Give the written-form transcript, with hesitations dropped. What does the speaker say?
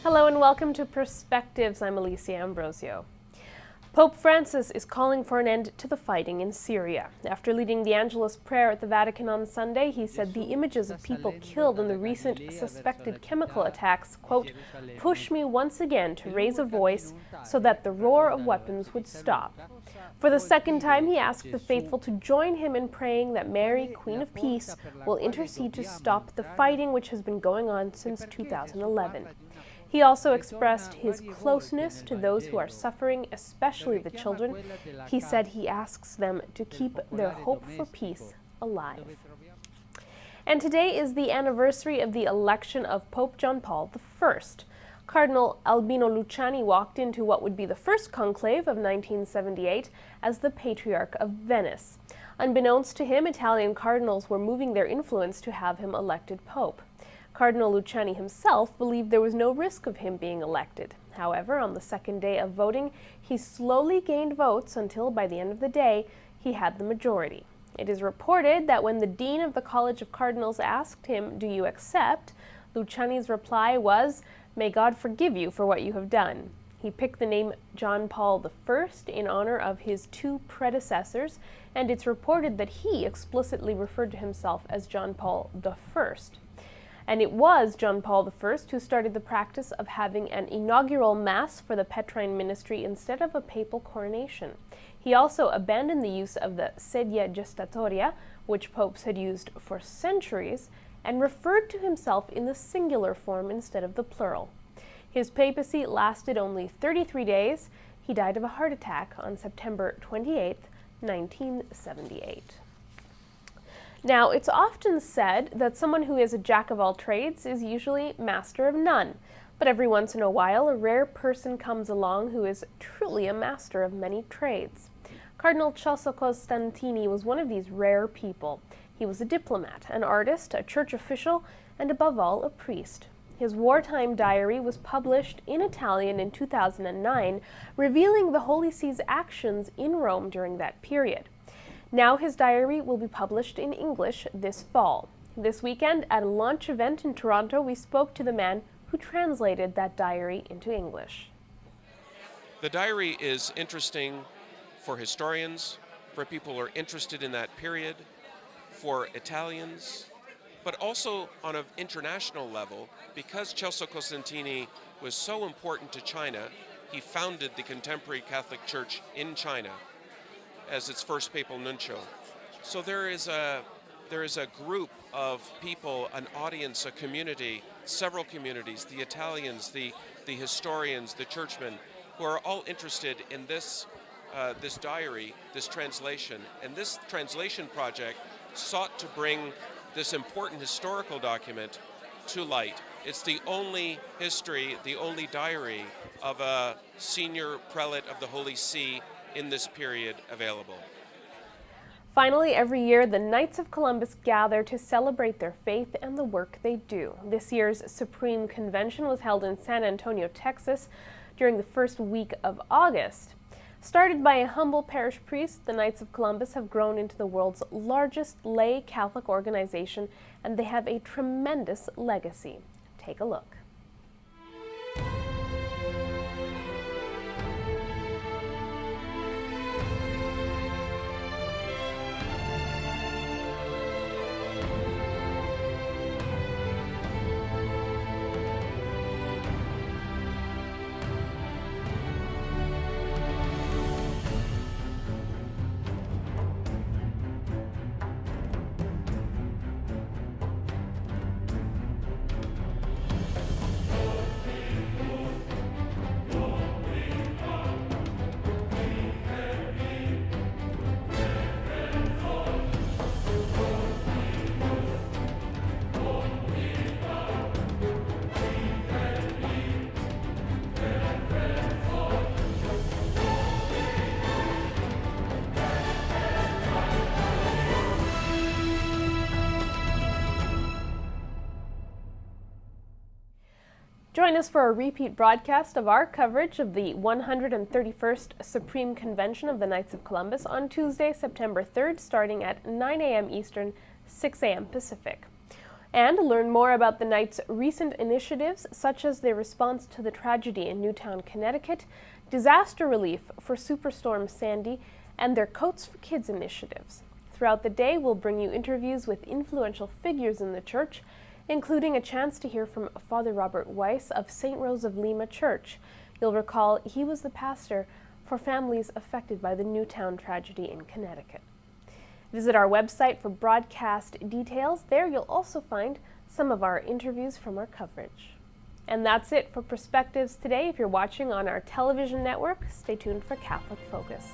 Hello and welcome to Perspectives. I'm Alicia Ambrosio. Pope Francis is calling for an end to the fighting in Syria. After leading the Angelus prayer at the Vatican on Sunday, he said the images of people killed in the recent suspected chemical attacks, quote, push me once again to raise a voice so that the roar of weapons would stop. For the second time, he asked the faithful to join him in praying that Mary, Queen of Peace, will intercede to stop the fighting which has been going on since 2011. He also expressed his closeness to those who are suffering, especially the children. He said he asks them to keep their hope for peace alive. And today is the anniversary of the election of Pope John Paul I. Cardinal Albino Luciani walked into what would be the first conclave of 1978 as the Patriarch of Venice. Unbeknownst to him, Italian cardinals were moving their influence to have him elected Pope. Cardinal Luciani himself believed there was no risk of him being elected. However, on the second day of voting, he slowly gained votes until, by the end of the day, he had the majority. It is reported that when the dean of the College of Cardinals asked him, "Do you accept?" Luciani's reply was, "May God forgive you for what you have done." He picked the name John Paul I in honor of his two predecessors, and it's reported that he explicitly referred to himself as John Paul I. And it was John Paul I who started the practice of having an inaugural Mass for the Petrine ministry instead of a papal coronation. He also abandoned the use of the sedia gestatoria, which popes had used for centuries, and referred to himself in the singular form instead of the plural. His papacy lasted only 33 days. He died of a heart attack on September 28, 1978. Now, it's often said that someone who is a jack of all trades is usually master of none, but every once in a while a rare person comes along who is truly a master of many trades. Cardinal Celso Costantini was one of these rare people. He was a diplomat, an artist, a church official, and above all, a priest. His wartime diary was published in Italian in 2009, revealing the Holy See's actions in Rome during that period. Now his diary will be published in English this fall. This weekend, at a launch event in Toronto, we spoke to the man who translated that diary into English. The diary is interesting for historians, for people who are interested in that period, for Italians, but also on an international level, because Celso Costantini was so important to China, he founded the contemporary Catholic Church in China as its first papal nuncio. So there is a group of people, an audience, a community, several communities, the Italians, the historians, the churchmen, who are all interested in this diary, this translation. And this translation project sought to bring this important historical document to light. It's the only history, the only diary of a senior prelate of the Holy See in this period available. Finally, every year, the Knights of Columbus gather to celebrate their faith and the work they do. This year's Supreme Convention was held in San Antonio, Texas, during the first week of August. Started by a humble parish priest, the Knights of Columbus have grown into the world's largest lay Catholic organization, and they have a tremendous legacy. Take a look. Join us for a repeat broadcast of our coverage of the 131st Supreme Convention of the Knights of Columbus on Tuesday, September 3rd, starting at 9 a.m. Eastern, 6 a.m. Pacific. And learn more about the Knights' recent initiatives, such as their response to the tragedy in Newtown, Connecticut, disaster relief for Superstorm Sandy, and their Coats for Kids initiatives. Throughout the day, we'll bring you interviews with influential figures in the church, including a chance to hear from Father Robert Weiss of St. Rose of Lima Church. You'll recall he was the pastor for families affected by the Newtown tragedy in Connecticut. Visit our website for broadcast details. There you'll also find some of our interviews from our coverage. And that's it for Perspectives today. If you're watching on our television network, stay tuned for Catholic Focus.